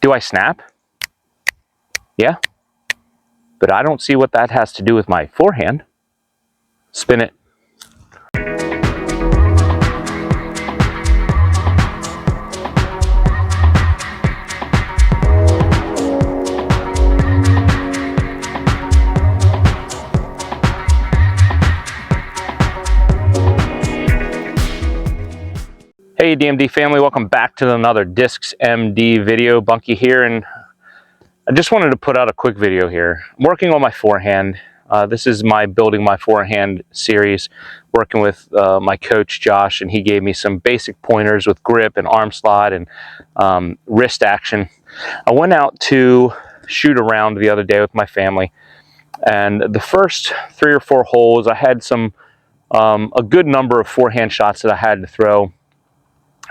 Do I snap? Yeah. But I don't see what that has to do with my forehand. Spin it. Hey DMD family, welcome back to another Discs MD video. Bunky here, and I just wanted to put out a quick video here. I'm working on my forehand. This is my Building My Forehand series, working with my coach Josh, and he gave me some basic pointers with grip and arm slot and wrist action. I went out to shoot around the other day with my family, and the first 3 or 4 holes I had a good number of forehand shots that I had to throw.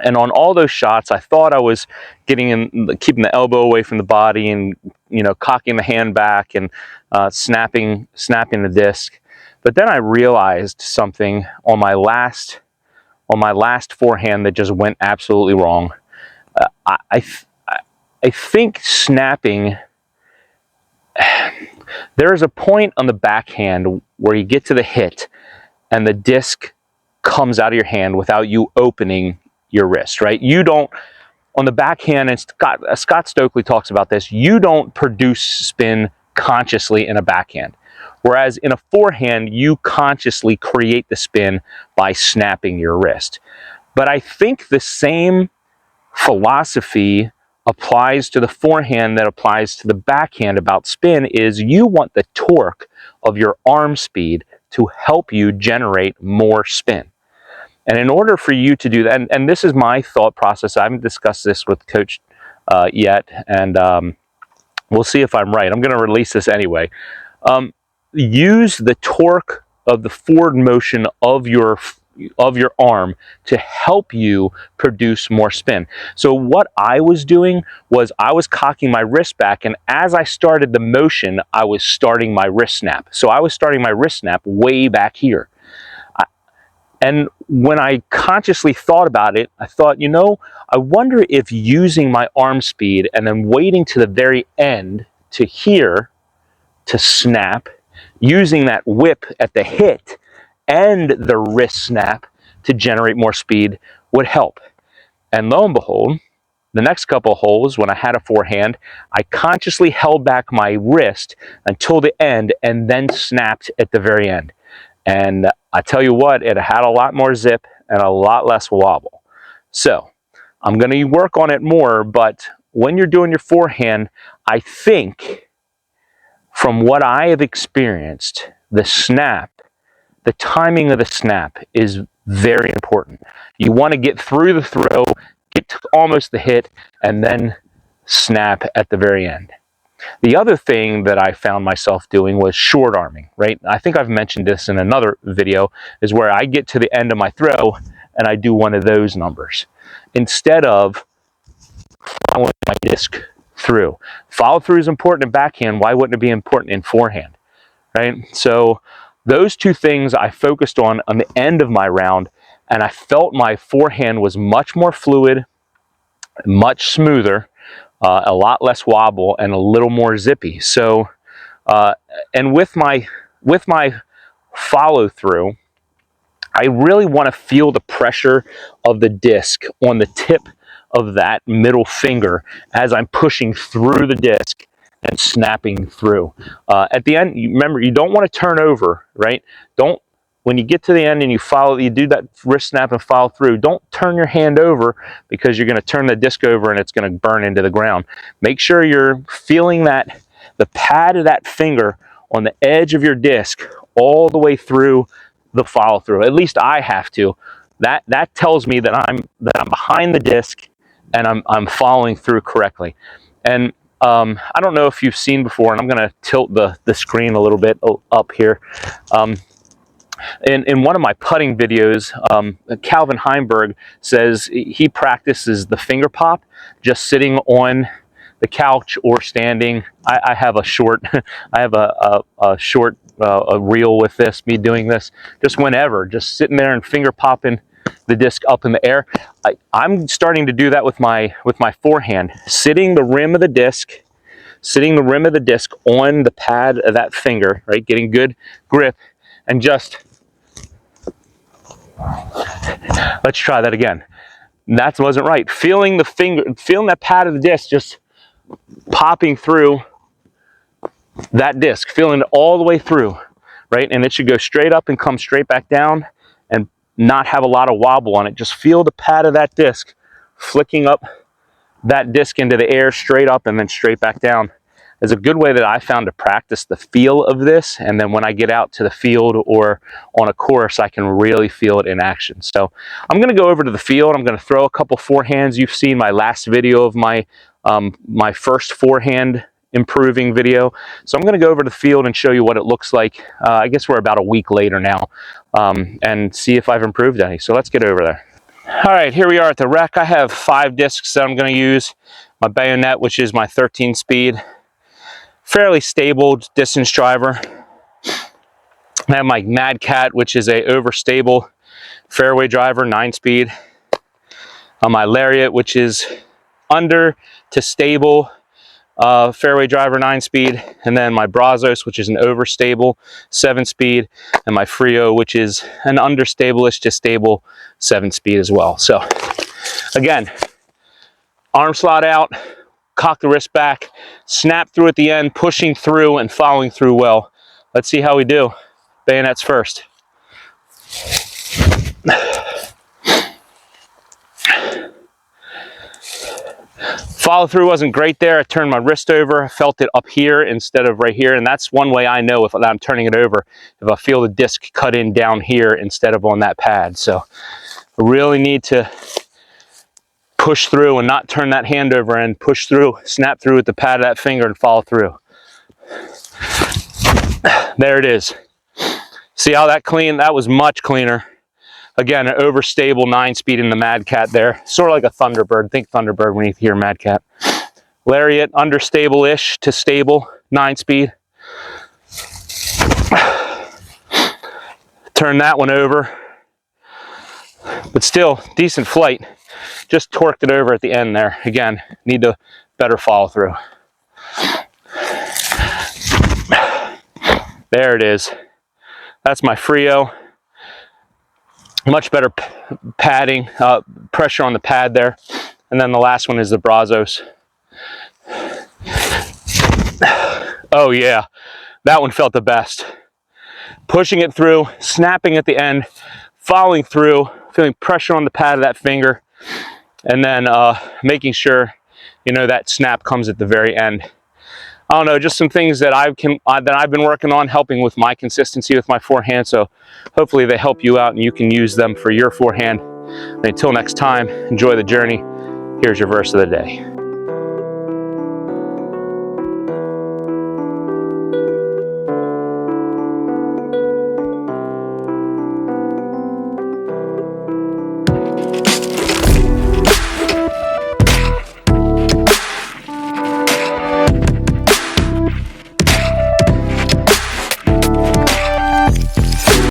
And on all those shots, I thought I was keeping the elbow away from the body, and cocking the hand back and snapping the disc. But then I realized something on my last forehand that just went absolutely wrong. I think snapping. There is a point on the backhand where you get to the hit, and the disc comes out of your hand without you opening your wrist, right? You don't, on the backhand, and Scott Stokely talks about this, you don't produce spin consciously in a backhand. Whereas in a forehand, you consciously create the spin by snapping your wrist. But I think the same philosophy applies to the forehand that applies to the backhand about spin. Is you want the torque of your arm speed to help you generate more spin. And in order for you to do that, and this is my thought process, I haven't discussed this with Coach yet, and we'll see if I'm right. I'm going to release this anyway. Use the torque of the forward motion of your arm to help you produce more spin. So what I was doing was I was cocking my wrist back, and as I started the motion, I was starting my wrist snap. So I was starting my wrist snap way back here. And when I consciously thought about it, I thought, I wonder if using my arm speed and then waiting to the very end to here to snap, using that whip at the hit and the wrist snap to generate more speed would help. And lo and behold, the next couple of holes, when I had a forehand, I consciously held back my wrist until the end and then snapped at the very end. And I tell you what, it had a lot more zip and a lot less wobble. So I'm going to work on it more, but when you're doing your forehand, I think from what I have experienced, the snap, the timing of the snap is very important. You want to get through the throw, get to almost the hit, and then snap at the very end. The other thing that I found myself doing was short arming, right? I think I've mentioned this in another video, is where I get to the end of my throw and I do one of those numbers instead of following my disc through. Follow through is important in backhand. Why wouldn't it be important in forehand, right? So those two things I focused on the end of my round, and I felt my forehand was much more fluid, much smoother, a lot less wobble, and a little more zippy. So, and with my follow through, I really want to feel the pressure of the disc on the tip of that middle finger as I'm pushing through the disc and snapping through. At the end, remember, you don't want to turn over, right? When you get to the end and you do that wrist snap and follow through, don't turn your hand over, because you're going to turn the disc over and it's going to burn into the ground. Make sure you're feeling the pad of that finger on the edge of your disc all the way through the follow through. At least I have to. That tells me that I'm behind the disc and I'm following through correctly. And I don't know if you've seen before, and I'm going to tilt the screen a little bit up here. In one of my putting videos, Calvin Heimberg says he practices the finger pop just sitting on the couch or standing. I have a short, a reel with this, me doing this just whenever, just sitting there and finger popping the disc up in the air. I'm starting to do that with my forehand, sitting the rim of the disc on the pad of that finger, right? Getting good grip, and just, let's try that again. That wasn't right. Feeling the finger, feeling that pad of the disc just popping through that disc, feeling it all the way through, right? And it should go straight up and come straight back down and not have a lot of wobble on it. Just feel the pad of that disc flicking up that disc into the air, straight up and then straight back down. Is a good way that I found to practice the feel of this, and then when I get out to the field or on a course, I can really feel it in action. So I'm going to go over to the field. I'm going to throw a couple forehands. You've seen my last video of my my first forehand improving video. So I'm going to go over to the field and show you what it looks like. I guess we're about a week later now, and see if I've improved any. So let's get over there. All right, here we are at the rec. I have 5 discs that I'm going to use. My bayonet, which is my 13 speed. Fairly stable distance driver. I have my Mad Cat, which is a overstable fairway driver, 9 speed. On my Lariat, which is under to stable fairway driver, 9 speed. And then my Brazos, which is an overstable 7 speed. And my Frio, which is an understable-ish to stable 7 speed as well. So again, arm slot out, cock the wrist back, snap through at the end, pushing through and following through well. Let's see how we do. Bayonets first. Follow through wasn't great there. I turned my wrist over, felt it up here instead of right here, and that's one way I know if I'm turning it over, if I feel the disc cut in down here instead of on that pad. So I really need to push through and not turn that hand over and push through, snap through with the pad of that finger and follow through. There it is. See how that clean? That was much cleaner. Again, an overstable 9 speed in the Mad Cat there. Sort of like a Thunderbird. Think Thunderbird when you hear Mad Cat. Lariat, understable-ish to stable, 9 speed. Turn that one over. But still, decent flight. Just torqued it over at the end there. Again, need to better follow through. There it is. That's my Frio. Much better padding, pressure on the pad there. And then the last one is the Brazos. Oh yeah, that one felt the best. Pushing it through, snapping at the end, following through, feeling pressure on the pad of that finger, and then making sure, you know, that snap comes at the very end. I don't know, just some things that I've been working on, helping with my consistency with my forehand. So hopefully they help you out and you can use them for your forehand. And until next time, enjoy the journey. Here's your verse of the day.